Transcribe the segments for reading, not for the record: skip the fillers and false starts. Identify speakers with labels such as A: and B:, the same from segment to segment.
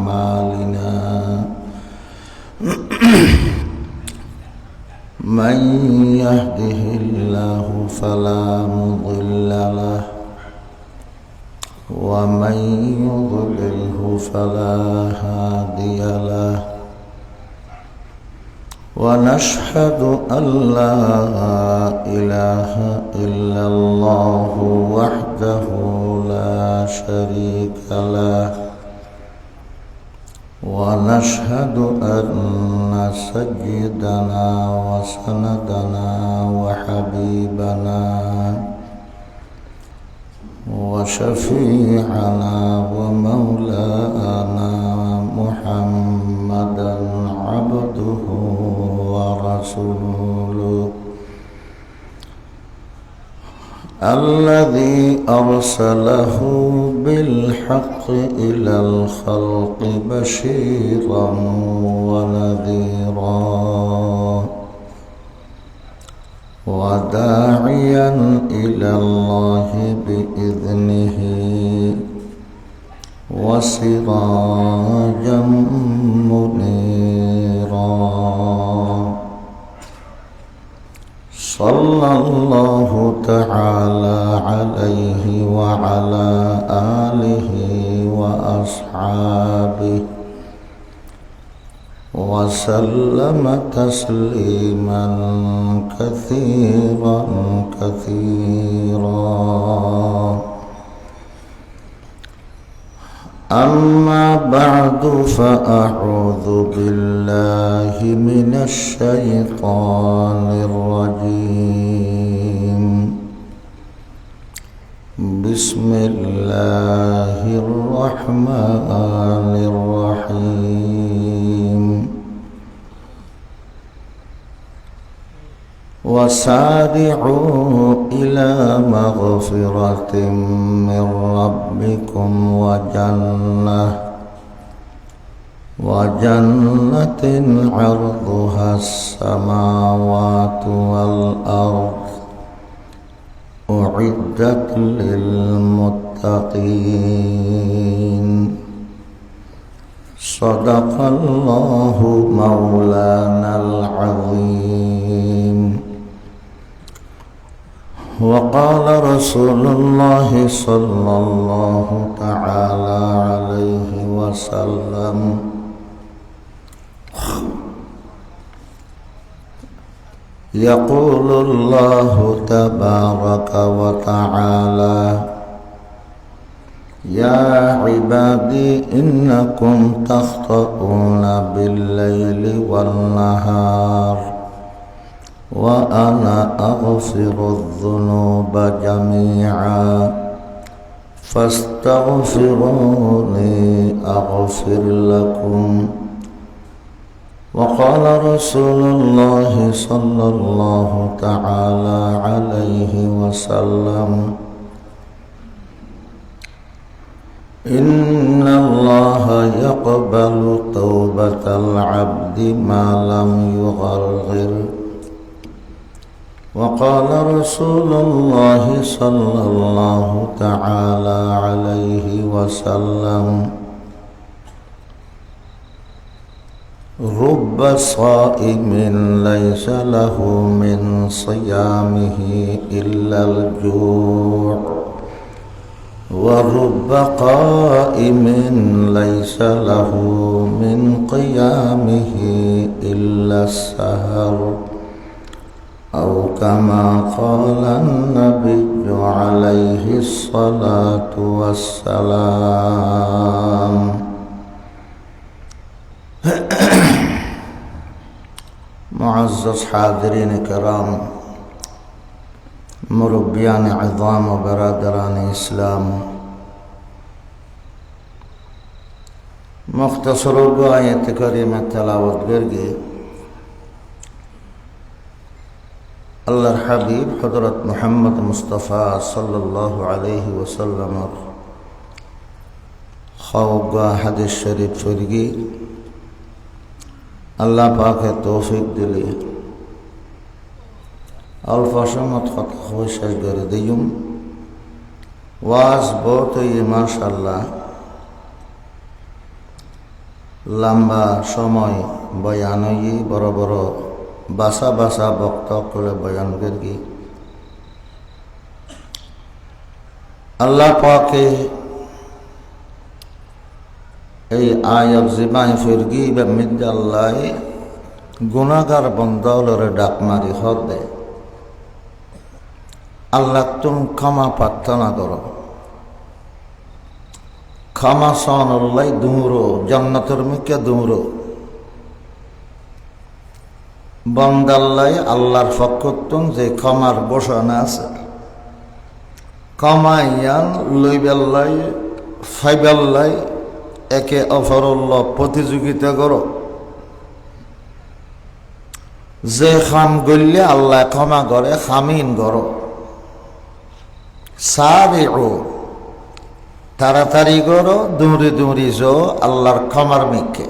A: أعمالنا من يهده الله فلا مضل له ومن يضلله فلا هادي له ونشهد أن لا إله إلا الله وحده لا شريك له ونشهد أن سيدنا وسندنا وحبيبنا وشفيعنا ومولانا محمدا عبده ورسوله الذي أرسله بالحق إلى الخلق بشيرا ونذيرا وداعيا إلى الله بإذنه وسراجا منيرا صلى الله تعالى عليه وعلى آله وأصحابه وسلم تسليما كثيرا كثيرا أما بعد فأعوذ بالله من الشيطان الرجيم بسم الله الرحمن الرحيم وسارعوا إلى مغفرة من ربكم وجنة عرضها السماوات والأرض أعدت للمتقين صدق الله مولانا العظيم وقال رسول الله صلى الله تعالى عليه وسلم يقول الله تبارك وتعالى يا عبادي إنكم تخطئون بالليل والنهار وأنا أغفر الذنوب جميعا فاستغفروني أغفر لكم وقال رسول الله صلى الله تعالى عليه وسلم إن الله يقبل توبة العبد ما لم يغرغر وقال رسول الله صلى الله تعالى عليه وسلم رب صائم ليس له من صيامه إلا الجوع ورب قائم ليس له من قيامه إلا السهر أو كما قال النبي عليه الصلاة والسلام معزز حاضرین کرام مربیان عظام و برادران اسلام مختصر و آیت کریمه تلاوت کرگی আল্লাহর হাবিব হযরত মুহাম্মদ মুস্তাফা সাল্লাল্লাহু আলাইহি ওয়াসাল্লামের খাওয়া হাদিস শরীফ পড়ি আল্লাহ পাকে তৌফিক দিলে অল্প সময় কথা হয়ে শেষ করে দিইম ওয়াজ বহুত মাশাআল্লাহ লম্বা সময় বয়ান হই বড় বড় বাসা বাসা বক্তব্য বয়ান করি আল্লাহ পাকে এই আয়াত জিমাই ফিরগি বা মিদ্দাল্লাহ গুনাহগার বন্দলরে ডাক মারি হর দে আল্লাহ তুম ক্ষমা প্রার্থনা করো ক্ষমা সনল্লাই দুমরো জন্নতর মিকে দুমরো বন্দাল্লাই আল্লাহর ফকতুন যে ক্ষমার বসানা আছে কমাইয়ান লইবেল্লাই ফাইবেল্লাই একে অপরল্লাহ প্রতিযোগিতা করো যে খাম গললে আল্লাহ ক্ষমা করে খামিন করো সাবিউ তাড়াতাড়ি করো দৌড়ি দৌড়ি যো আল্লাহর ক্ষমার মিকে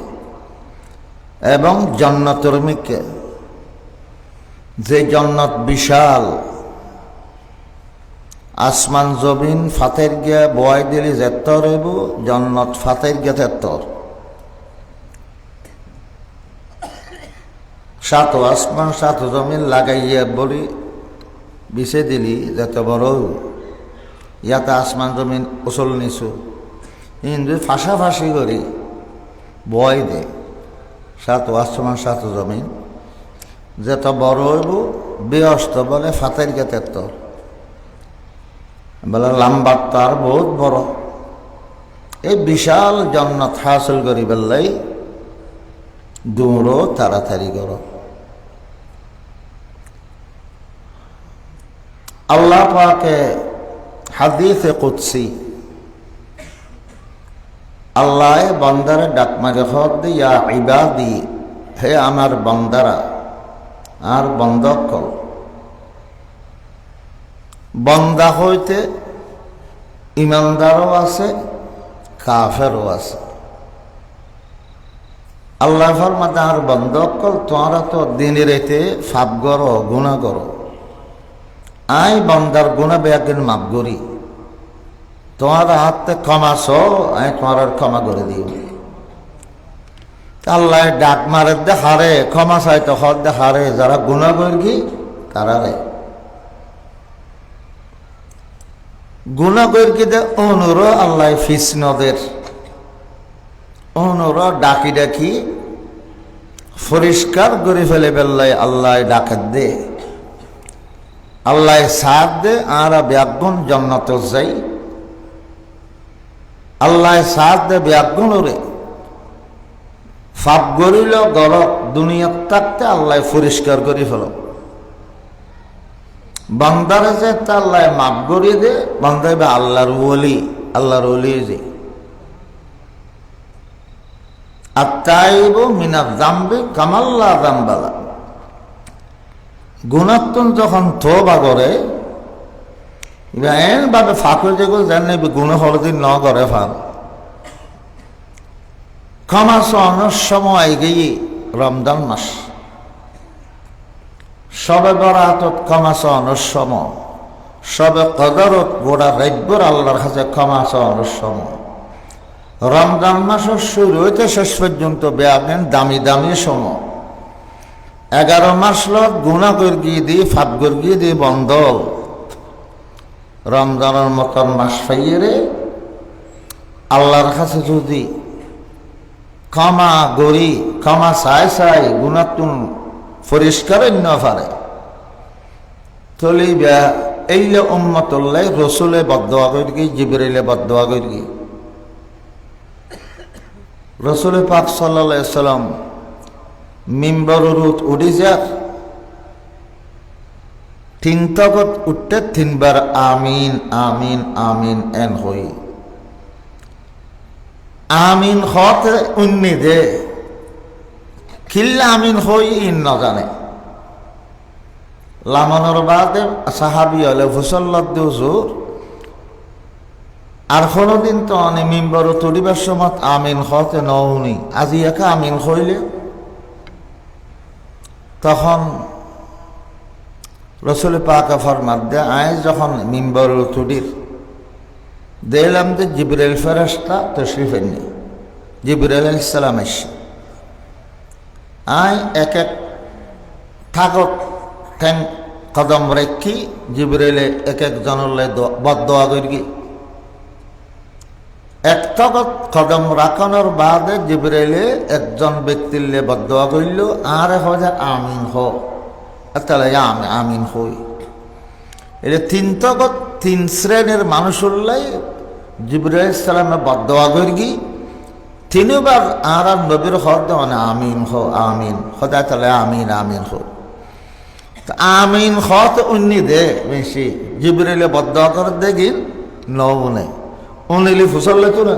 A: এবং জান্নাতের মিকে যে জান্নাত বিশাল আসমান জমিন ফাতের গিয়া বয় দিলি যেতর হইব জান্নাত ফাতের গিয়া তেতর সাত আসমান সাত জমিন লাগাইয়া বলি বিছে দিলি যত বড় ইয়াতে আসমান জমিন উচল নিছু কিন্তু ফাঁসাফাঁসি করি বয় দে সাত আসমান সাত জমিন যত বড় হইব ব্যস্ত বলে ফাতের গিয়া তেতর বলে লম্বা তার বহুত বড় এই বিশাল জান্নাত হাসিল করি বললাই দৌড়ো তাড়াতাড়ি করো আল্লাহ পাকে হাদিসে কুদসি আল্লাহ বান্দারে ডাক মারে হদ দিয়া ইবাদি হে আমার বান্দারা আর বন্দকল বন্দা হইতে ইমানদারও আছে কাফেরও আছে আল্লাহ ফরমাতে আর বন্দকল তোমরা তো দিনে রাতে ফাপ করো গুনাহ করো আই বন্দার গুনাহ বেয়াকিন মাফ করি তোমার হাতে ক্ষমা সো আই তোমার ক্ষমা করে দিই আল্লাহ ডাক মারে দে হারে ক্ষমা চাইতে হর দে হারে যারা গুনাহ করি তারা রে গুনাহ করি দে অনুর আল্লাহ ফিসনদের অনুর ডাকি ডাকি পরিষ্কার করে ফেলে বেল্লাই আল্লাহ ডাকে দে আল্লাহ সাথ দে আর ব্যাগুন জন্নত যাই আল্লাহ সাথ দে ব্যাগুন রে ফাপ গরিল গরক দুনিয়াত থাকতে আল্লাহ পরিষ্কার করে ফেল বান্দারে যে তা আল্লাহ মাফ করিয়ে দে বান্দাই বা আল্লাহর ওলি যে আত্তাইবু মিনাজ যামবি কামাল্লা যামবালা গুণাত্মন যখন তোবা করে এন ভাবে ফাঁকর যেগুলো জানে গুণ হলদি ন করে ফান ক্ষমা সহনের সময় গিয়ে রমজান মাস সবে বরাতত ক্ষমা সহনের সময় সবে কদরত গোড়া রাব্বর আল্লাহর কাছে ক্ষমা সহনের সময় রমজান মাসের শুরু হইতে শেষ পর্যন্ত বেআইন দামি দামি সময় 11 মাস লোক গুণা গিয়ে দিয়ে ফাপ গিয়ে দিয়ে বন্ধ রমজানের মতন মাস পাইয়ে রে আল্লাহর কাছে যদি ক্ষমা চাই গুণাতুন পরিষ্কার ন পারে তলি এইলে উম্মতুল্লাহ রসুলে বদোয়া করি জিবরিলে বদোয়া করি রসুল পাক সাল্লাল্লাহু আলাইহি সাল্লাম মিম্বরুত উঠি যাক তিন তকত উঠতে তিনবার আমিন আমিন আমিন এন হই আমিন হত উন্নি দে কিল্লা আমিন হই ইন ন জানে লামানোর বাদে সাহাবি হলে হুসল্লাদ হুজুর আর কোনোদিন তো অনেক মিম্বর তরিবার সময় আমিন হতে নৌনি আজি একা আমিন হইলে তখন রসুল পাক ফরমাত দে আয় যখন মিম্বর তুডির দেখলাম যে জিবরাইল ফেরেশতা তশরিফ এনে জিবরাইল আলাইহিস সালাম এসে আই এক এক থাকত ঠ্যাং কদম রেখি জিবরাইলে এক এক জনের বদদোয়া করি এক তকত কদম রাখানোর বাদে জিবরাইলে একজন ব্যক্তির বদদোয়া করিল আর হজা আমিন হো তাহলে আমিন হই এটা তিন তকত তিন শ্রেণীর মানুষুল্লাই জিবরাইল সালামে বদদোয়া করি তিনবার আর নবীর হদ মানে আমিন হো আমিন হদা তাহলে আমিন আমিন হো আমিন হত উন্নি দে বেশি জিবরাইলে বদদোয়া করে দেখিন নবনে উনিলি ফুসললে তো না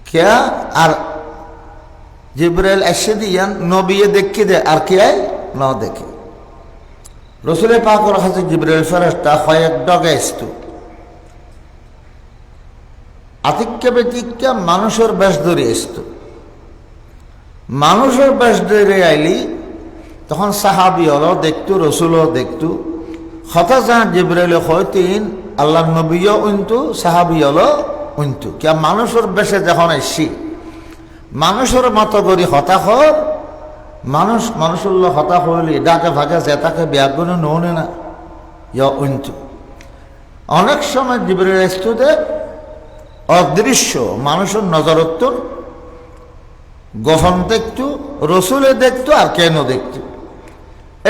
A: কে আর জিবরাইল এসে দিয়ান নবিয়ে দেখি দে আর কে ন দেখে রসুলের পাকের কাছে জিবরাইল ফেরেশতা কয়েক ডগে আসতো আতিক্যা ব্যতিক্যা মানুষের বেশ ধরে আসতো মানুষের বেশ ধরে আইলি তখন সাহাবি হলো দেখতো রসুলও দেখতো হতা যা জিবরাইল হয়তিন আল্লাহ নবীও উন্তু সাহাবি হলো উন্তু কে মানুষের বেশে যখন আসছি মানুষের মতো করি হতাশ মানুষের হতাশ হইলি ডাকে ভাগে জেতাকে ব্যাগুনে নৌনে না ইয় উন্তু অনেক সময় জিবরাইল আসতে অদৃশ্য মানুষের নজরত্ব গোপন দেখতো রসুলে দেখতো আর কেন দেখতো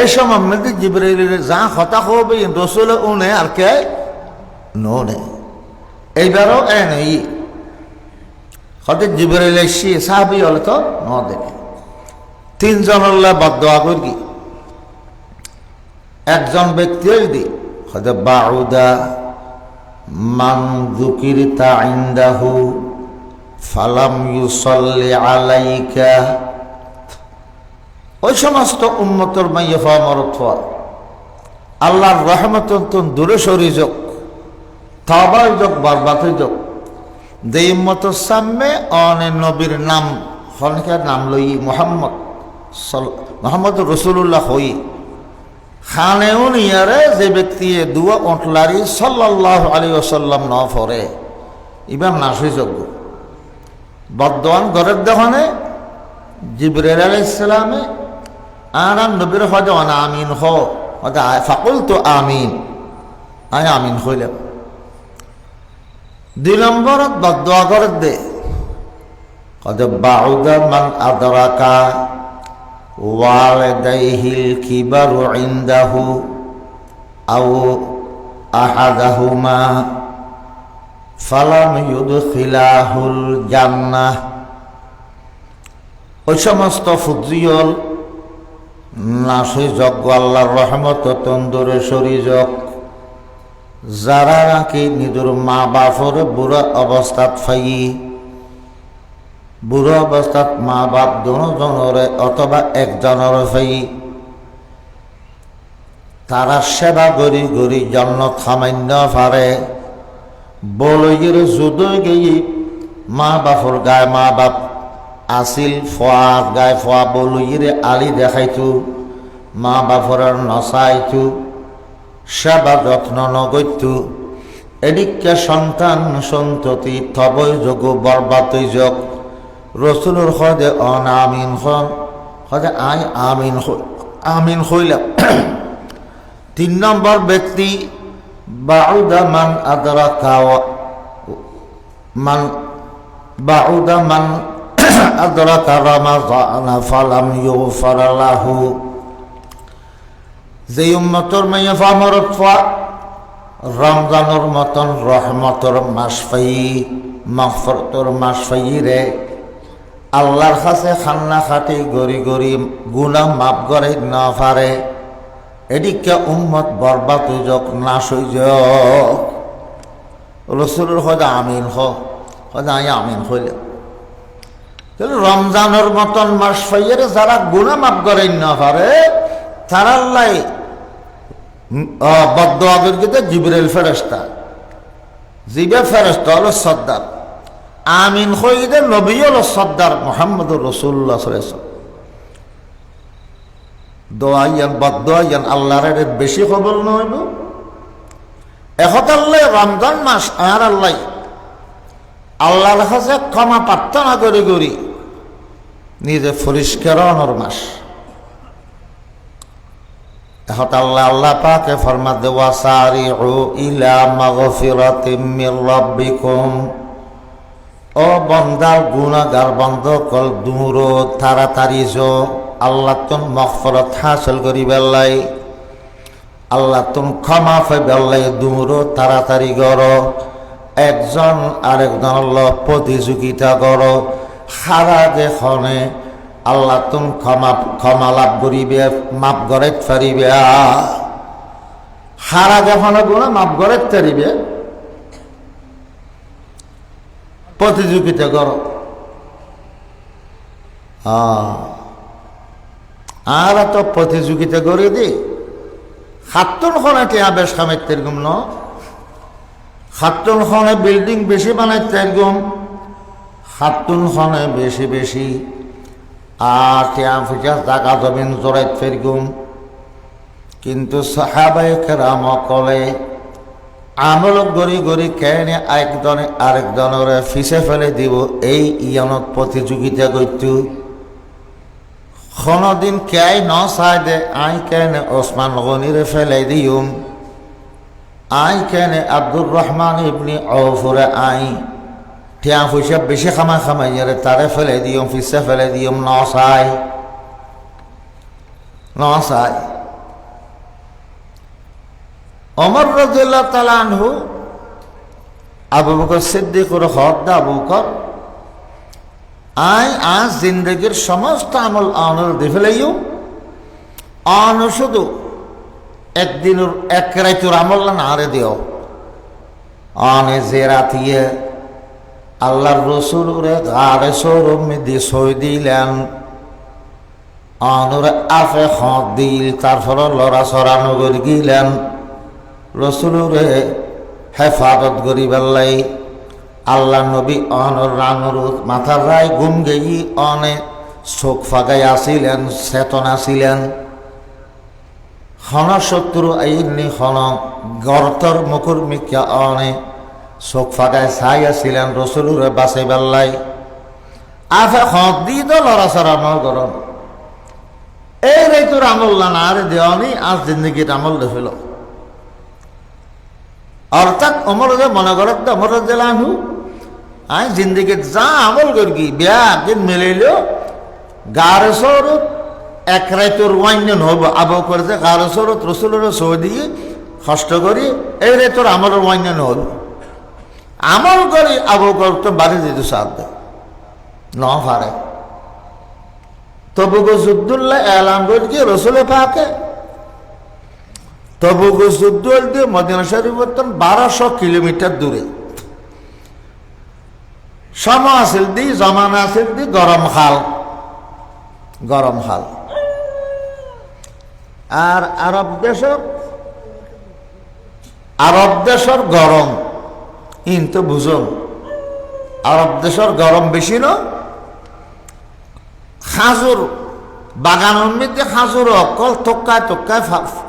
A: এই সময় মধ্যে জিবরাইলের যা হতাশ হবে রসুলে উনে আর কে নে এইবারও নেই হতে জিবরাইল এসে সাহাবি হলে তো ন দেখে তিনজনের বদদোয়া করি একজন ব্যক্তি যদি হতে বাউদা মান যুকিরতা ইনদাহু ফালাম ইউসাল্লি আলাইকা ওই সমস্ত উম্মতের মাইয়া মরত আল্লাহর রহমত দূরে সরি যোগ তওবা যোগ বরবাদ যোগ যে উম্মতের সামনে অনে নবীর নাম হনকার নাম লই মোহাম্মদ রসুল্লাহ হই খানেউন ইয়ারে যে ব্যক্তি দুয়া ওটলারি সাল্লাল্লাহু আলাইহি ওয়াসাল্লাম ন পড়ে ইবার নাশই যোগ্য বর্তমান ঘরের দোকানে জিবরাইল আলাইহিস সালামে আর নবীর হজ আমিন হো ফাকুল তো আমিন আয় আমিন হইলাম দুই নম্বরত বদদোয়া করে দে বাউদা মান আদরাকা ওয়ালিদাইহিল কিবারু ইনদাহু আও আহাদাহুমা ফালাম ইউদখিলাহুল জান্নাহ ওই সমস্ত ফুজিয়ল নাশই যজ্ঞ আল্লাহর রহমত তন্দুরে সরি যক যারা নাকি নিজের মা বাপর বুড়া অবস্থাত বুড়ো অবস্থাত মা বাপ দুজনরে অথবা একজনের ফাই তারা সেবা করি করি জন্ম সামান্য পারে বলইয়ের যুদই গিয়ে মা বাপর গায়ে মা বাপ আসিল ফোয়া গায়ে ফোয়া বলইয়ের আলি দেখাইতো মা বাপর নচাইতো সেবা যত্ন নগত্যু এদিকে সন্তান সন্ততি থবই যোগ বরবাতই যোগ রসুলের হদে অন আমিন হন হদে আই আমিন হইলাম তিন নম্বর ব্যক্তি বাউদা মান আদরাকা মান আদরাকা রমাযান ফালাম ইউগফার লাহু যে উম্মতর মাইয়া ফামরত ফা রমজানের মতন রহমতর মাস ফাই মাগফিরাতর মাস ফাই রে আল্লাহর কাছে খান্না খাটি গড়ি গড়ি গুনাহ মাফ করে না পারে এদিকে উম্মত বরবাদ হয়ে যাক নাশ হয়ে যাক রসুলের হয়তো আমিন হয়তো আমিন হইলে তাহলে রমজানের মতন মাস ফাইয়ের যারা গুনাহ মাফ করে না পারে তারাল্লাই বদদোয়া করিতে জিবরাইল ফেরেশতা জিবে ফেরেশতা হলো সর্দার আমিন হইতে নবী হলো সর্দার মুহাম্মদুর রাসূলুল্লাহ সাল্লাল্লাহু আলাইহি ওয়াসাল্লাম দোয়াইয়ান বদদোয়াইয়ান আল্লাহর বেশি খবর নইব এখন আল্লাহ রমজান মাস আর আল্লাহ আল্লাহর কাছে ক্ষমা প্রার্থনা করে করি নিজে পরিষ্কার অনর মাস। এখন আল্লাহ পাকে ফরমা দে ওয়াসারিউ ইলা মাগফিরাতিম মির রাব্বিকুম, ও বন্দার গুনাহগার বন্ধ কল দূর তাড়াতাড়ি যো আল্লাহ তুম মাগফিরাত হাসিল করি বেলাই, আল্লাহ তুম ক্ষমা পাই বেলাই দূর তাড়াতাড়ি করো। একজন আরেকজন প্রতিযোগিতা করো, সারা দেশনে আল্লাহ তুম ক্ষমা লাভ করিবে, মাপ করে পারিবে। সারা দেশনে গুণা মাপ করে পারিবে, প্রতিযোগিতা করো। আর তো প্রতিযোগিতা করে দি খাতুন খনে টিয়া বেশ খামাইতে এরকম ন, খাতুন খনে বিল্ডিং বেশি বানাইতে এরকম, খাতুন খনে বেশি বেশি আর টিয়া ফুটা জাগা জমিন জড়াইতে এরকম। কিন্তু সাহাবায়ে কেরাম কলে আমল গড়ি গড়ি কেনে একজনে আরেকজনের ফিসে ফেলে দিব, এই ইয়ানত প্রতিযোগিতা করত। কোনদিন কে ন চাই দে আই কেনে ওসমান গনিরে ফেলে দিউম, আই কেনে আব্দুর রহমান ইবনি আউফরে আই টিয়া পয়সা বেশি খামাইয়ারে তারে ফেলে দিউম, ফিসে ফেলে দিউম, ন চাই ন চাই। ওমর রাদিয়াল্লাহু তাআলা আনহু আবু বকর সিদ্দিকের হদ্দা আবু বকর আজ জিন্দগির সমস্ত আমল আনর দেখলেও আন শুধু একদিনের এক রাইতুর আমল না আরে দিও আনে যে রাতিয়ে আল্লাহর রসুলরে গাড়ে শোরুমে দিয়ে সই দিলেন, আনরে আফে হক দিল, তারপর লড়া সরানো করে গিলেন রসুলরে হেফাজত করি বেল্লাই। আল্লাহ নবী অনর রানুর মাথার রায় ঘুম গেই অনে চোখ ফাঁকাই আসিলেন, চেতন আসিলেন। হন শত্রু আইনি হন গর্তর মুখুর মিকা অনে চোখ ফাঁকায় চাই আসিলেন রসুলরে বাঁচাই বেল্লাই। আফে হক দি তো লড়া সরানো গরম এই রে তোর আমল না আরে দেওয়ানি আজ জিন্দগির আমল দেখিল। অর্থাৎ অমর মনে করেন তো অমর জেলানহু আই জিন্দগিত যা আমল করি বিয়া দিন মিলাইল গার সরত এক রাইতর ওয়াইন হব আবু করে গার সরত রসুলের সই দিয়ে কষ্ট করি এই রাইতর আমলের ওয়াইন হল আমল করি আবু করতো বাড়ি দিত সাথ ন পারে। তবু যুদ্ধুল্লাহ এলাম করি রসুলে পাকে তবুক যুদ্ধ দিয়ে মদিনা শরীফ 1200 কিলোমিটার দূরে। সময় আছিল দি জমানা আছিল দি গরম খাল, গরম খাল। আর আরব দেশের গরম কিন্তু বুঝুন আরব দেশের গরম বেশি ন, খাজুর বাগানের মধ্যে খাজুর অকল তক্কায় তক্কায়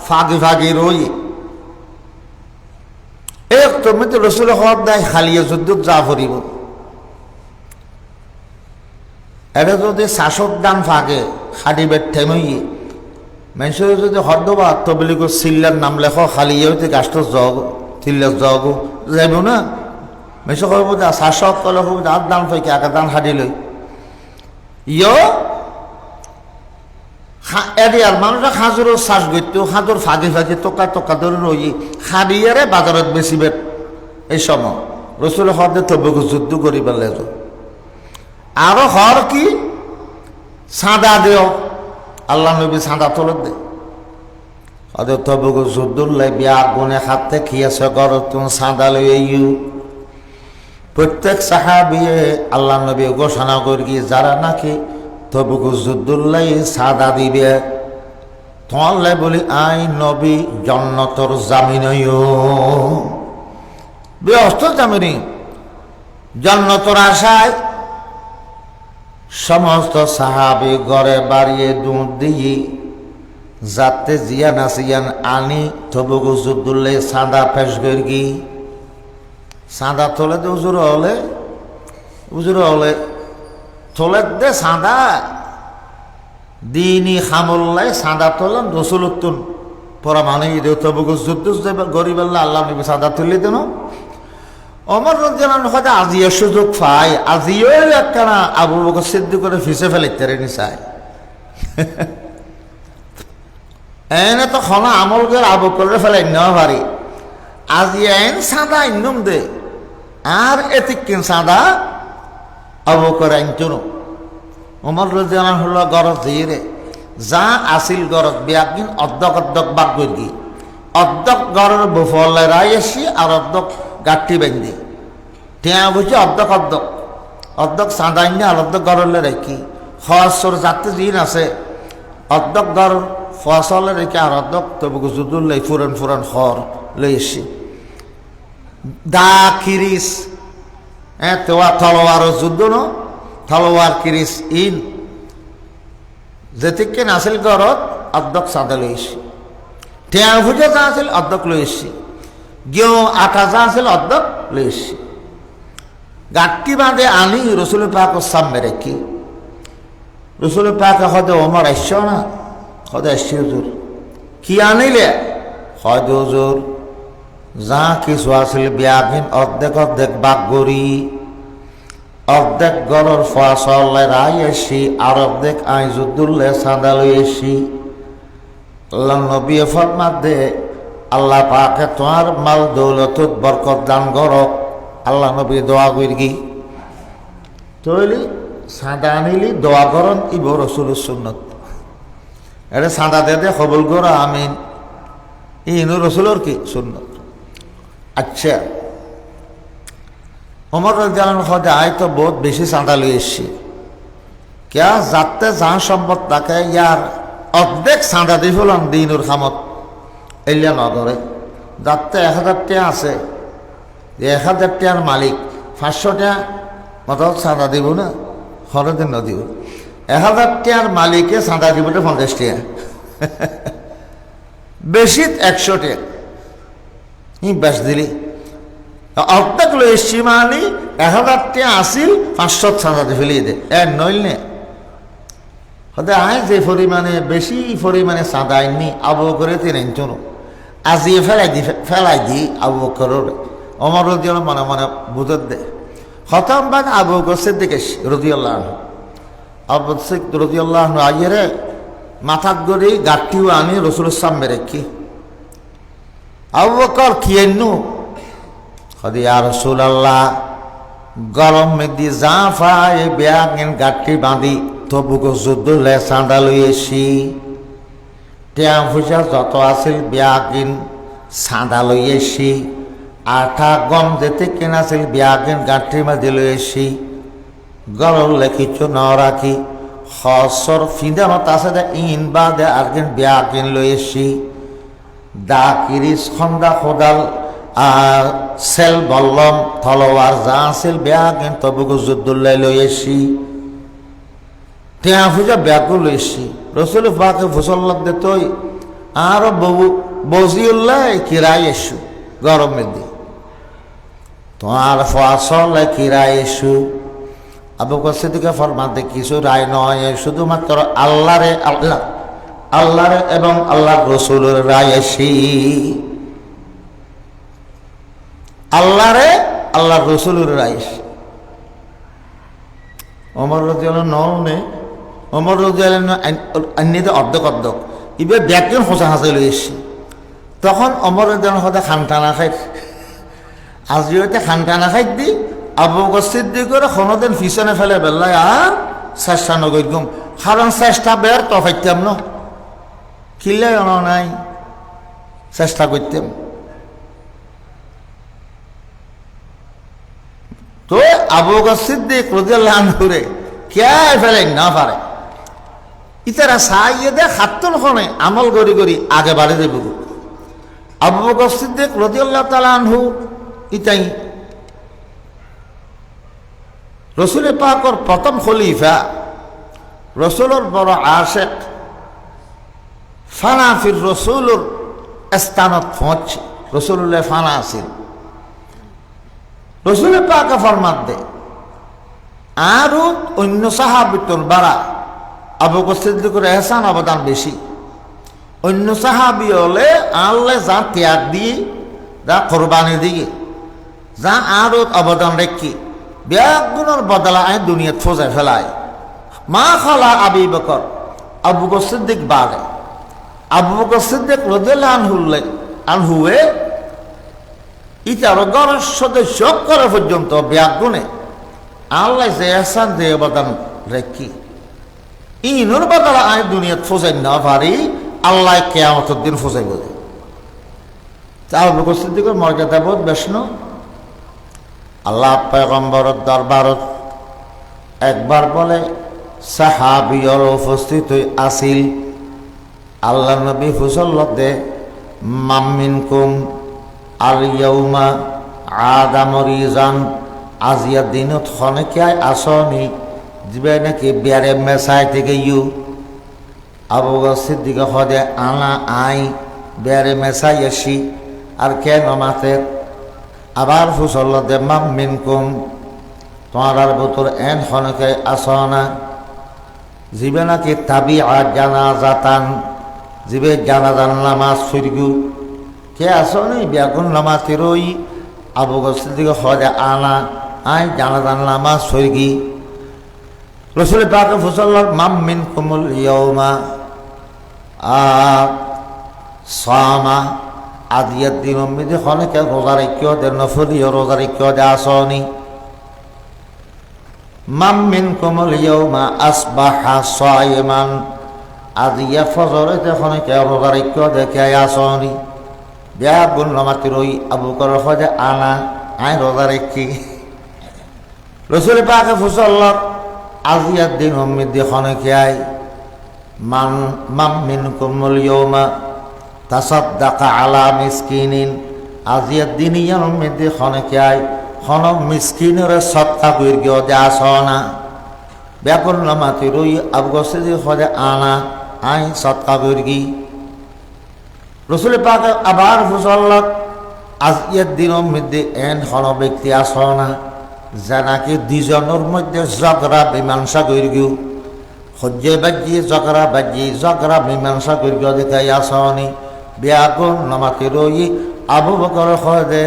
A: ফাঁকি ফাঁকি রই একটার মধ্যে রসুল হওয়ার দেয় খালিয়ে যুদ্ধ যা ফুরিব। এটা যদি শাসক দান ফাঁকে খাটি বেট ঠেমই মানুষের যদি হরদবা তবলি চিল্লার নাম লেখ খালিয়ে হইতে গাছটা জগ চিল্লার জগ যাইব না। মানুষ কব শাসক কলে হব আর দান ফাঁকি একা দান খাটি লই এরিয়ার মানুষরা খাজুরের শ্বাস গইত খাজুর ফাঁকি ফাঁকি টোকা টোকা ধরে রই খাড়িয়ারে বাজারত বেশি বেট। এই সময় রসুল হরদে তবুক যুদ্ধ করি পেলে আরো হর কি সাদা দেও আল্লাহ নবী সাদা তোলে দে হদে তবুক যুদ্ধুল্লাই বিয়া গুনে খাতে খিয়াছে কর তুমি সাদা লই। প্রত্যেক সাহাবিয়ে আল্লাহ নবী ঘোষণা করি যারা নাকি তবুক যুদ্ধুল্লাই সাদা দিবে তোমার বলি আই নবী জন্নতর জামিন ব্যস্ত জামিনী জন্নতর আশায় সমস্ত সাহাবি ঘরে বাড়িয়ে দুধ দিয়ে যাতে জিয়ান আসিয়ান আনি তবুক যুদ্ধুল্লাই সাদা ফেস করি সাদা তোলে তো জোর হলে হুজুর হলে তোলের দে সাদা দিনই খামল্লাই সাদা তোলেন রসুলতুন পরা মানে তবু যুদ্ধ গরিব আল্লাহ নবী সাদা তুলি দেন অমর রাদিয়াল্লাহু আনহু হয়তো আজিও সুযোগ পায় আজিও একখানা আবু বকর সিদ্দিক করে ফিসে ফেলাইতে রেনি চায় এনে তো খনা আমল করে আবু করে ফেলাই নেওয়া পারি আজি এন সাদা ইন্নম দে আর এতিকিন সাদা আবু করে আইনতুন অমর রাদিয়াল্লাহু আনহু গরজ দিয়ে যা আসিল গরজ বিয়াকিন অর্ধক অর্ধক বাক করি অর্ধক গরের বফলে রাই আসি আর অর্ধক গাঠি বেঁধে টিয়া বুঝি অর্ধক অর্ধক অর্ধক সাঁদাইনি আর অর্ধক গরলে রেখি খসর যাতে দিন আছে অর্ধক গর ফসলে রেখে আর অর্ধক তবু যুদুল লাই ফুরন ফুরন খর লই এসি দা কিরিস তোয়া তলোয়ার যুদ্ধ ন তলোয়ার কিরিস ইন যেতিকে নাছিল গরত অর্ধক সাদা লই এসি টিয়া বুঝে যা আছিল অর্ধক লই এসি গেও আটা যা আছিল অর্ধক লই এসি গাঠটি বাঁধে আনি রসুল পাক সামনে রেখি রসুল পাক হয়তো ওমর আসছ না হয়তো আসছি হুজুর কি আনিলে হয়তো হুজুর যা কিছু আছিল বিয়াবিন অর্ধেক অর্ধেক বাক গড়ি অর্ধেক গড়র ফসল রাই এসি আর অর্ধেক আই যুদ্ধুল্লে সাদা লই এসি আল্লাহ নবী ফরমাত দে আল্লাহ পাকে তোমার মাল দৌলতত বরকত দান করক আল্লাহ নবী দোয়া করি তৈলি সাদা আনিলি দোয়া করন ইব রসুলের সুন্নত এটা সাদা দে কবুল করা আমিন ইনু রসুলের কি সুন্নত আচ্ছা ওমর রাদিয়াল্লাহু আনহু আয় তো বহুত বেশি সাদা লই এসছি ক্যা যাতে যা সম্পদ তাকে ইয়ার অর্ধেক সাদা দিয়ে ফেলাম দিনুর খামত এলিয়া নগরে যাতে 1000 টাকা আছে 1000 টাকার মালিক 500 টাকা মতো চাঁদা দিব না খরচের ন দিব 1000 টাকার মালিকে চাঁদা দিব 50 টাকা বেশি 100 টাকা ই বেশ দিলি অর্ধেক লই এসছি মানে 1000 টাকা আসিল 500 চাঁদা দিয়ে ফেলিয়ে দে নইল নে হতে আয় যে পরিমাণে বেশি পরিমাণে চাঁদা আইনি আবু বকরে তিন আইন আজিয়ে ফেলাই দি আবু বকরের ওমর রাদিয়াল্লাহু মনে মনে বুঝত দে খতম বাদ আবু বকর সিদ্দিক রাদিয়াল্লাহু আনহু আবু বকর সিদ্দিক রাদিয়াল্লাহু আনহু আইরে মাথাত গড়ি গাঠিও আনি রাসূলের সামনে রেখি আবু বকর কি আইনু খদি ইয়া রাসূলুল্লাহ গরম মেদি জাফায় ব্যাগেন গাঠি বাঁধি তবু যুদ্ধ লে চাঁদা লই এসি টিয়া পয়সা যত আছিল ব্যাগিন চাঁদা লই এসি আঠা গম যেতে কেনা আছিল ব্যাগিন গাঁঠি মাঝে লই এসি গরম লেখিছ ন রাখি হসর ফিদানত আছে দে ইন বা দে আরগিন ব্যাগিন লই এসি দা কিরিস খন্দা খোদাল আর সেল বল্লম তলোয়ার যা আছিল ব্যাগিন তবু যুদ্ধ লই এসি টিয়া পয়সা ব্যাগও লই এসি রসুল পাকে ফুসল্লাদ দে তুই আর বউ বজিউল্লাহ কিরাই এসু গরমের দিন তোমার ফসল কিরাই এসু আবু বকর সিদ্দিক ফরমাতে কিছু রায় নয় শুধুমাত্র আল্লাহরে আল্লাহ আল্লাহরে এবং আল্লাহর রসুলের রায় এসি আল্লাহরে আল্লাহর রসুলের রায় এসি ওমর রাদিয়াল্লাহু আনহু ওমর রাদিয়াল্লাহু আনহু অর্ধেক অর্ধেক ইবে ব্যাগজন হোসা হাসে লই এসছি তখন ওমর রাদিয়াল্লাহু আনহু খানটানা খাই আজিও এটা খানটানা খাই দি আবু বকর সিদ্দিকের কোনোদিন পিছনে ফেলে বেলায় আর চেষ্টা নগম কারণ চেষ্টা বের তো পাইতাম ন খিলে নাই চেষ্টা করতাম তো আবু বকর সিদ্দিক রাদিয়াল্লাহু আনহু রে কে ফেলে না পারে ইতারা সাইয়ে দে খাত্তন খনে আমল করি করি আগে বাড়ে দেব আবু বকর সিদ্দিক রাদিয়াল্লাহু তাআলা আনহু ইতাই রসুল পাকর প্রথম খলিফা রসুলের বড় আশেক ফানা ফির রসুলের স্থানত পৌঁছ রসুল্লাহ ফানা আছিল রসুল পাকে ফরমাত দে আরও অন্য সাহাবিতর বাড়া আবু বকর সিদ্দিকের এহসান অবদান বেশি। অন্য সাহাবি হলে আল্লাহ যা ত্যাগ দিয়ে যা কোরবানি দিয়ে যা আরও অবদান রেখি ব্যাগুণের বদলা আয় দুনিয়াত ফোজায় ফেলায়। মা খালা আবি বকর আবু বকর সিদ্দিক বাড়ে। আবু বকর সিদ্দিক রাদিয়াল্লাহু আনহুয়ে ইতার ঘরের সদস্য করে পর্যন্ত ব্যাগুণে আল্লাহ যে এহসান যে অবদান রেখি ইনুর বদলা আয় দুনিয়াত ফোজাই না পারি আল্লাহ কিয়ামতের দিন ফোজাই বলে। আবু বকর সিদ্দিকের মর্যাদা বোধ বেশন। আল্লাহ পয়গম্বরের দরবারত একবার বলে সাহাবিয়র উপস্থিত আসিল। আল্লাহ নবী ফুসল্লত দে মামিনকুম আল ইয়াউমা আদামরিজান আজিয়া দিনত খনেকায় আসনি যিবে নাকি বিয়ারে মেসাই থেকে ইউ। আবু বকর সিদ্দিক হদে আনা আই বিয়ারে মেসাই আসি আর কেন মাতে। আবার ফুসল্লত দে মামিনকুম তোমার ভিতর এন খনেকায় আসনা যিবে নাকি তাবি জানাজাতান যিবে জানাজান নামাজ ফুরগু কে আসনি ব্যাগুন নামাজের ওই। আবু বকর সিদ্দিক হদে আনা আই জানাজান নামাজ ফুরগি। রাসূল পাক ফুসল্লত মামিনকুমুল ইয়াউমা সামা আদিয়াত দিন মিদি খনেকে রোজা রেখিও দে নফলিও রোজা রেখিও দে আসনি। মামিনকুমুল ইয়াউমা আসবাহা সাইমান আজিয়া ফজরেতে খনেকে রোজা রেখিও দেখে আসনি ব্যাগুন নামাজের ওই। আবু বকর হদে আনা আই রোজা রেখি। রাসূল পাক ফুসল্লত আজিয়াত দিন মিদি খনেকে আই মামিনকুমুল ইয়াউমা তাসাদ্দাকা আলা মিসকিনিন আজিয়াত দিন ইয়ার মিদি খনেকে আই খন মিসকিনের সৎকা কইরগিও দে আসনা ব্যাগুন নামাজের ওই। আবু বকর সিদ্দিক হদে আনা আই সৎকা কইরগি। রাসূল পাক আবার ফুসল্লত আজিয়াত দিন মিদি এন খন ব্যক্তি আসনা যা নাকি দুজনের মধ্যে ঝগড়া মীমাংসা কইরগিও হজ্জে বাজি ঝগড়া মীমাংসা কইরগিও দেখাই আসনি ব্যাগুন নামাজের ওই। আবু বকর হদে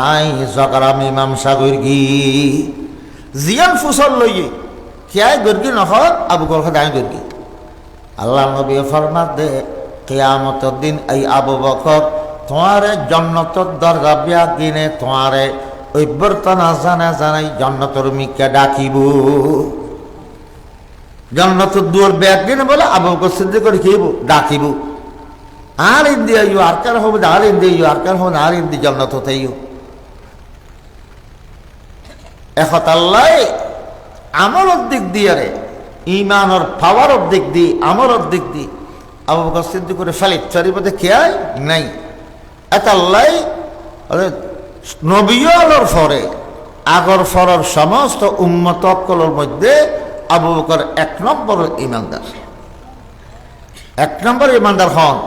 A: আই ঝগড়া মীমাংসা কইরগি জিয়ান ফুসল লইয়ে কিয়াই গর্গি নহয় আবু বকর হদে আই গর্গি। আল্লাহ নবী ফরমাত দে কিয়ামতের দিন এই আবু বকর তোমারে জান্নাতের দরজা ব্যাগিনে তোমারে অভ্যর্থনা জানাই জান্নাতের মিকে ডাকিব। জান্নাতের দুয়ার ব্যাগিনে বলে আবু বকর সিদ্দিক কিব ডাকিব। আর ইন্দি আইও আর কার হবে আর ইন্দি আইও আর কার হবে আর ইন্দি জান্নাত হতেইও। এখন আল্লাহ আমলের দিক দিয়ে রে ইমানের পাওয়ারের দিক দিয়ে আমলের দিক দিয়ে আবু বকর সিদ্দিক করে ফেলে চারিপথে খেয়াই নাই। এত আল্লাহ নবীর ফরে আগর ফরের সমস্ত উম্মতকলের মধ্যে আবু বকর এক নম্বর ইমানদার হন।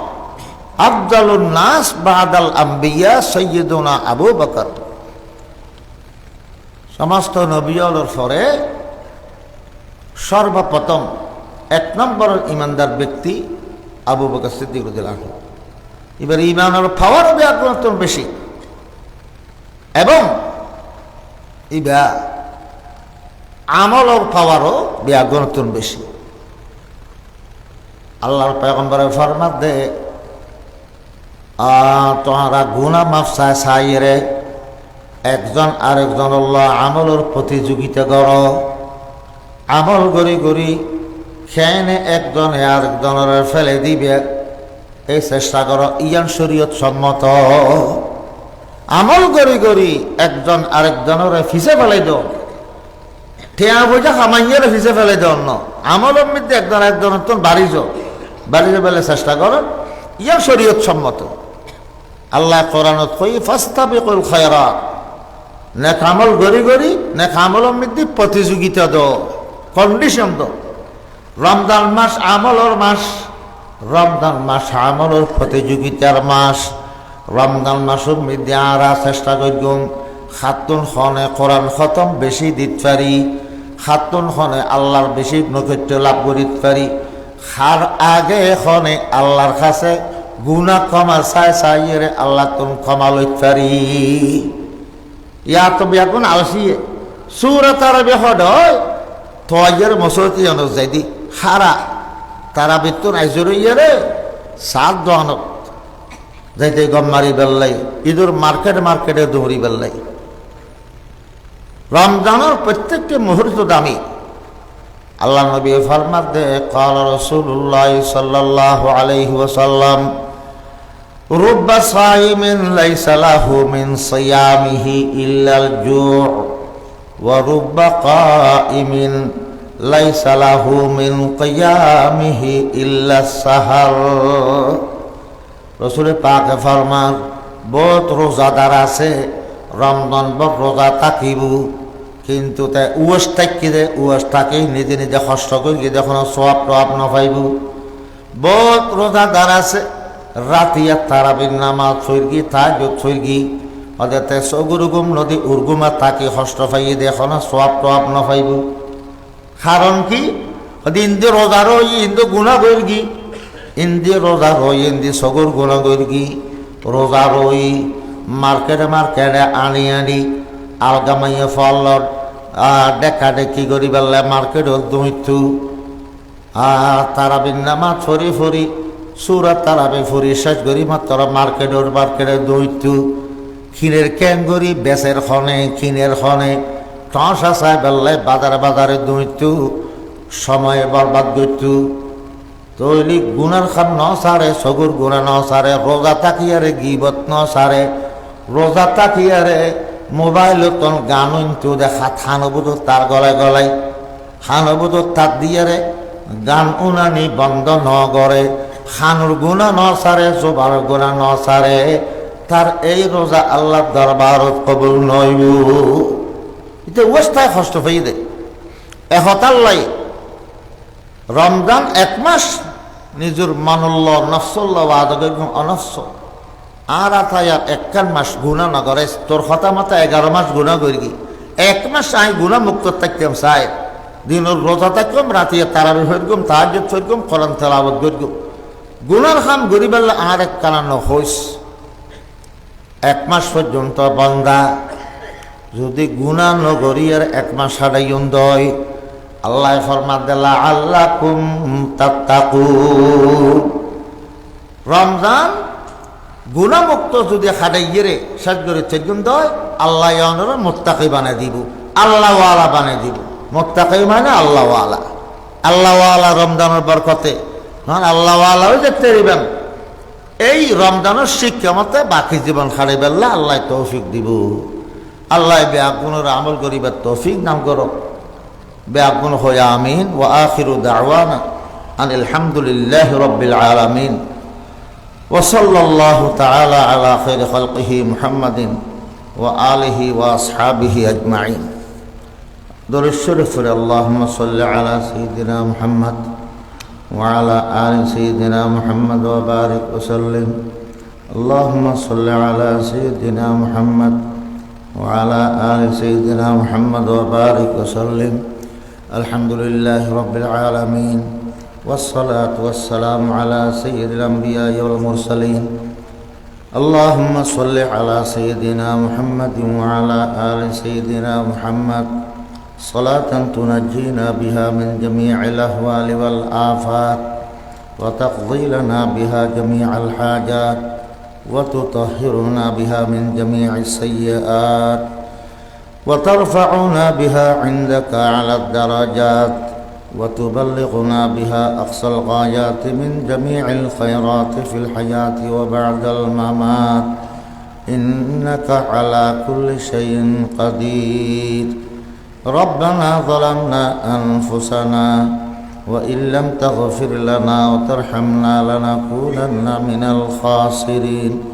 A: আফজালুন নাস বাদাল আম্বিয়া সাইয়্যিদুনা আবু বকর। সমস্ত নবীর ফরে সর্বপ্রথম এক নম্বর ইমানদার ব্যক্তি আবু বকর সিদ্দিক রাদিয়াল্লাহু আনহু। এবার ইমানের পাওয়ারও ব্যাগুণ বেশি এবং এবার আমলের পাওয়ারও ব্যাগুণ বেশি। আল্লাহর পয়গম্বর ফরমাত দে তোমরা গুনাহ মাফ চাইরে একজন আরেকজন আল্লাহ আমলের প্রতিযোগিতা করো। আমল করি করি খেয়ে একজনে আরেকজনের ফেলে দিবে এই চেষ্টা করো ইয়ান শরীয়ত সম্মত। আমল করি করি একজন আরেকজনের ফিসে ফেলাই দাও ঠেয়া পয়সা খামাইয়ের ফিসে ফেলাই দাও ন আমলের মধ্যে একজন একজনের তো বাড়িতে ফেলে চেষ্টা করো ইয়ান শরীয়ত সম্মত। আল্লাহ কোরআনত কই ফাস্তাবিকুল খায়রাত নেক আমল করি করি নেক আমলের মধ্যে প্রতিযোগিতা দাও কন্ডিশন দাও। রমজান মাস আমলের মাস, রমজান মাস আমলের প্রতিযোগিতার মাস। রমজান মাসের মধ্যে আরা চেষ্টা করগুম খাতুন খনে কোরআন খতম বেশি দিতে পারি খাতুন খনে আল্লাহর বেশি নৈকট্য লাভ করিতে পারি খার আগে খনে আল্লাহর কাছে গুনাহ ক্ষমা চাইরে আল্লাহ তুমি ক্ষমা লইতে পারি ইয়া তো বিয়াকুন আলসিয়ে সূরাত আরবি হডয় তয়ের মসরতি অনুযায়ী দি হারা তারা বেতন আইজরিয়ারে সাত দহনত যাইতে গম মারি বেল্লাই ঈদুর মার্কেটে দৌড়ি বেল্লাই রমজানের প্রত্যেকটি মুহূর্ত দামি আল্লাহ নবী ফরমান দে قال রাসূলুল্লাহ সাল্লাল্লাহু আলাইহি ওয়াসাল্লাম রুব্বা সাইমিন লাইসা লাহু মিন সিয়ামিহি ইল্লাল জু' ওয়া রুব্বা কাইমিন লাইসা লাহু মিন কিয়ামিহি ইল্লাস সাহর রাসূল পাক ফরমান বহুত রোজাদার আছে রমজান বক রোজা থাকিব কিন্তু তাই উয়াস থাকিলে উয়াস থাকেই নিজে নিজে কষ্ট করি যখন সওয়াব টওয়াব না পাইব বহুত রোজাদার আছে রাতিয়া তারাবির নামাজ ছইরগি তাহাজ্জুদ ছইরগি ওদেরতে সগুরুগুম নদী উর্গুমা তাকে কষ্ট পাইয়ে দেখো না সওয়াব টওয়াব না পাইব কারণ কি ইন্দি রোজা রই ইন্দি গুণা করগি ইন্দি রোজা রই ইন্দি সগুর গুণা করগি রোজা রই মার্কেটে আনি আলগামাইয়ে ফলর ডেকা ডেকি করি বেলা মার্কেটত দইতু তারাবির নামাজ ফরি ফরি সুরাত তারাবি ফরি শেষ করি মাত্র মার্কেটে দইতু ক্ষীরের ক্যাঙ্গরি বেচের খনে ক্ষীণের খনে টসা চাই বেলায় বাজারে দইতু সময় বরবাদ করতু তৈলি গুণার খান ন সারে সগুর গুণা ন সারে রোজা তাকিয়ারে গিবত ন সারে রোজা তাকিয়ারে মোবাইল তন গান ইন্তু দেখা থানবুদ তার গলায় খানবুদ তার দিয়ারে গান উনানি বন্ধ ন করে খানুর গুণা ন সারে জোবার গুণা ন সারে তার এই রোজা আল্লাহ দরবারত কবুল নইব এটা অবস্থায় কষ্ট হয়ে দে এহতাল্লাই রমজান এক মাস নিজের মানুল্লাহ নফসল্লাহ আদগের অনফস আর আথায়া একখান মাস গুণা না করে তোর হতা মাথা 11 মাস গুণা করি এক মাস আমি গুণা মুক্ত থাকতাম চাই দিনের রোজা থাকতাম রাতে তারাবি হইরগুম তাহাজ্জুদ হইরগুম কোরআন তেলাওয়াত করিগুম গুনার খাম গরিবেল্লা আর এক কানানো হইস এক মাস পর্যন্ত বন্দা যদি গুণা নগরিয়ার এক মাস হারাইন দয় আল্লাহ ফরমান দিলা আল্লাকুম তাত্তাকুন রমজান গুণামুক্ত যদি হারাইয়ে শেষ করে চেগুন দয় আল্লাহ অনরা মুত্তাকি বানাই দিব আল্লাহওয়ালা বানাই দিব মুত্তাকি মানে আল্লাহওয়ালা রমজানের বরকতে আল্লাহওয়ালাও দেখতে দিবেন এই রমজানের শিক্ষা মতে বাকি জীবন খাড়ে বেল্লা আল্লাহ তৌফিক দিব আল্লাহ বেআগুনের আমল করিবার তৌফিক নাম করো বেআগুন হয়ে আমিন ওয়া আখিরু দাওয়ানা আনিল হামদুলিল্লাহি রাব্বিল আলামিন ওয়া সাল্লাল্লাহু তাআলা আলা খাইরি খালকিহি মুহাম্মাদিন ওয়া আলিহি ওয়া আসহাবিহি আজমাইন দরুদ শরীফ পড়ে আল্লাহুম্মা সাল্লি আলা সাইয়্যিদিনা মুহাম্মদ وعلى آل سيدنا محمد وبارك وسلم اللهم صل على سيدنا محمد وعلى آل سيدنا محمد وبارك وسلم الحمد لله رب العالمين والصلاة والسلام على سيد الأنبياء والمرسلين اللهم صل على سيدنا محمد وعلى آل سيدنا محمد صلاة تنجينا بها من جميع الأهوال والآفات وتقضي لنا بها جميع الحاجات وتطهرنا بها من جميع السيئات وترفعنا بها عندك على الدرجات وتبلغنا بها أقصى الغايات من جميع الخيرات في الحياة وبعد الممات إنك على كل شيء قدير ربنا ظلمنا أنفسنا وإن لم تغفر لنا وترحمنا لنكونن من الخاسرين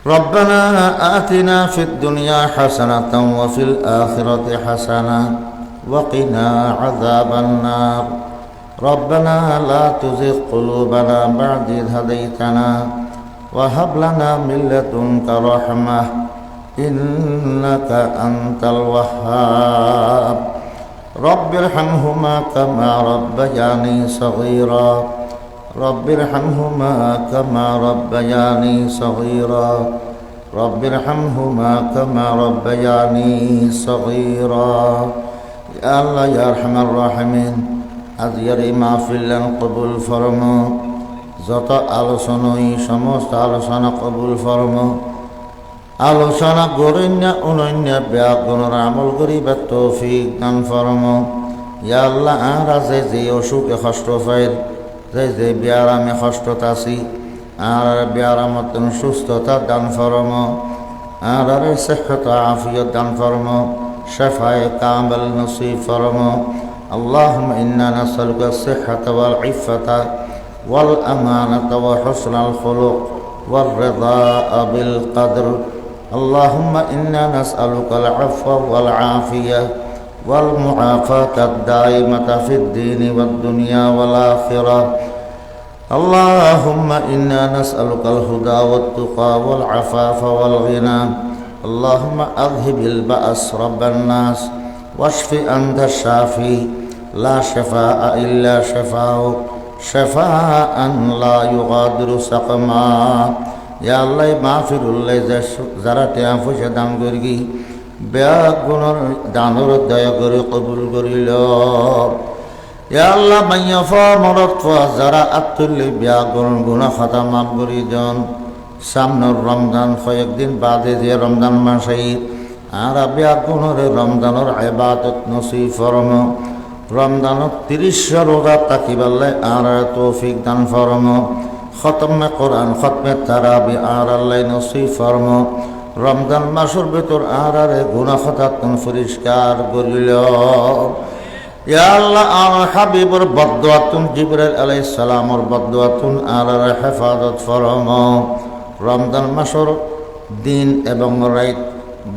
A: ربنا آتنا في الدنيا حسنة وفي الآخرة حسنة وقنا عذاب النار ربنا لا تزغ قلوبنا بعد إذ هديتنا وهب لنا من لدنك رحمة إنك أنت الوهاب رب ارحمهما كما ربياني صغيرا رب ارحمهما كما ربياني صغيرا رب ارحمهما كما ربياني صغيرا يا الله يا أرحم الراحمين আজকের এই মাহফিলের কবুল ফরমো যত আলোচনা এই সমস্ত আলোচনা কবুল ফরমো আলোচনা গরিন্য অনন্য ব্যাকরণের আমল করিবার তৌফিক দান ফরমো ইয়া আল্লাহ আর যে অসুখে কষ্ট পাইর যে ব্যারামে কষ্টত আছি আর ব্যারামত সুস্থতা দান ফরমো আর সেহত আফিয়ত দান ফরমো شفاء كامل نصيب فرمو اللهم إنا نسألك الصحة والعفة والأمانة وحسن الخلق والرضاء بالقدر اللهم إنا نسألك العفو والعافية والمعافاة الدائمة في الدين والدنيا والآخرة اللهم إنا نسألك الهدى والتقى والعفاف والغنى اللهم أذهب البأس رب الناس واشف أنت الشافي لا شفاء إلا شفاءك شفاء لا يغادر سقما يا الله মাগফির যারা টিয়া পয়সা দান করি ব্যাগ গুণর দানর দয়া করে কবুল করিল ইয়া আল্লাহ মাইয়াফা মরত যারা আত্তুল ব্যাগ গুনাহ খাতা মাফ করি দেন সামনের রমজান কয়েকদিন বাদে যে রমজান মাসে আর ব্যাগুণরে রমজানের ইবাদত নসিব ফরমো রমজানত 30 রোজা তাকিবাল্লে আর তৌফিক দান ফরমো খতমে কোরআন খতমে তারাবি আর আল্লাহ নসিব ফরমো রমজান মাসের ভিতর আর গুনাহ খাতাতন পরিষ্কার করিল ইয়া আল্লাহ আর হাবিবর বদদুয়াতুন জিবরাইল আলাইহিস সালামর বদদুয়াতুন আর হেফাজত ফরমো রমজান মাসের দিন এবং রাত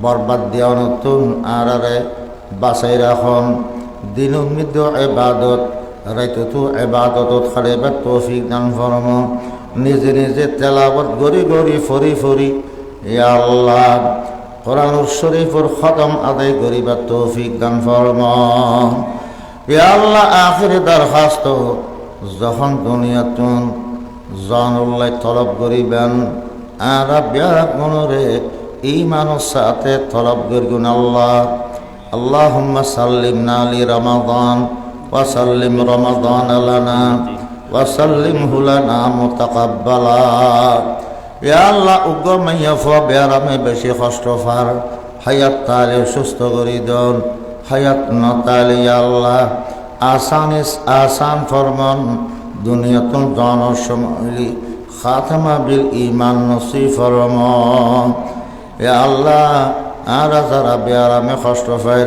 A: বরবাদ দিয়া নতুন আর বাঁচাই রাখন দিন উম্মিদ ইবাদত রাইতো ইবাদতত খালিবার তৌফিক দান ফরমো নিজে নিজে তেলাওয়াত গরি গরি ফরি ফরি ইয়া আল্লাহ কোরআনুল শরীফের খতম আদায় করিবার তৌফিক দান ফরমো ইয়া আল্লাহ আখির দরখাস্ত যখন দুনিয়াতুন জানুল্লাহ তলব করিবেন আর ব্যাগুণরে ঈমানের সাথে তলব করিবেন আল্লাহ আল্লাহুম্মা সাল্লিমনা লিরমাদান ওয়া সাল্লিম রমাদান লানা ওয়া সাল্লিমহু লানা মুতাকাব্বালা ইয়া আল্লাহ উগ্র মাইয়াফা ব্যারামে বেশি কষ্ট ফার হায়াত তালে সুস্থ করি দেন হায়াত ন তালে ইয়া আল্লাহ আসান ফরমান দুনিয়াতুন জানার সময় খাতমা বিল ঈমান নসিব ফরমান ইয়া আল্লাহ আর যারা ব্যারামে কষ্ট পায়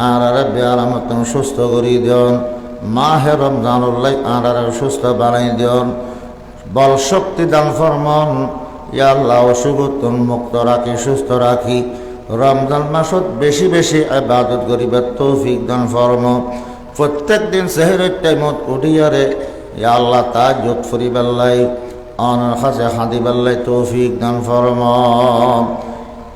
A: আর ব্যারামত সুস্থ করি দেন মাহে রমজানুল্লাহ আর সুস্থ বানাই দেন বল শক্তি দান ফরমান ইয়া আল্লাহ অসুখতন মুক্ত রাখি সুস্থ রাখি রমজান মাসত বেশি বেশি ইবাদত করিবার তৌফিক দান ফরমান প্রত্যেক দিন সেহরের টাইমত উঠিয়ারে ইয়া আল্লাহ তাহাজ্জুদ ফরিবাল্লাই আনার কাছে হাদিবাল্লাই তৌফিক দান ফরমান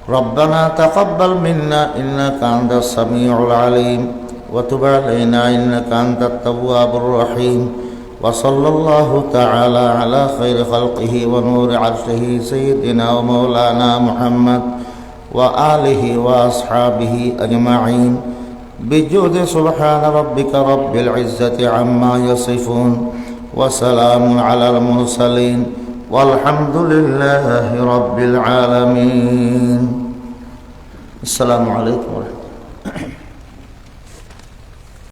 A: ربنا تقبل منا إنك أنت السميع العليم وتب علينا إنك أنت التواب الرحيم وصلى الله تعالى على خير خلقه ونور عرشه سيدنا ومولانا محمد وآله وأصحابه أجمعين بجود سبحان ربك رب العزة عما يصفون وسلام على المرسلين والحمد لله رب العالمين السلام عليكم ورحمة الله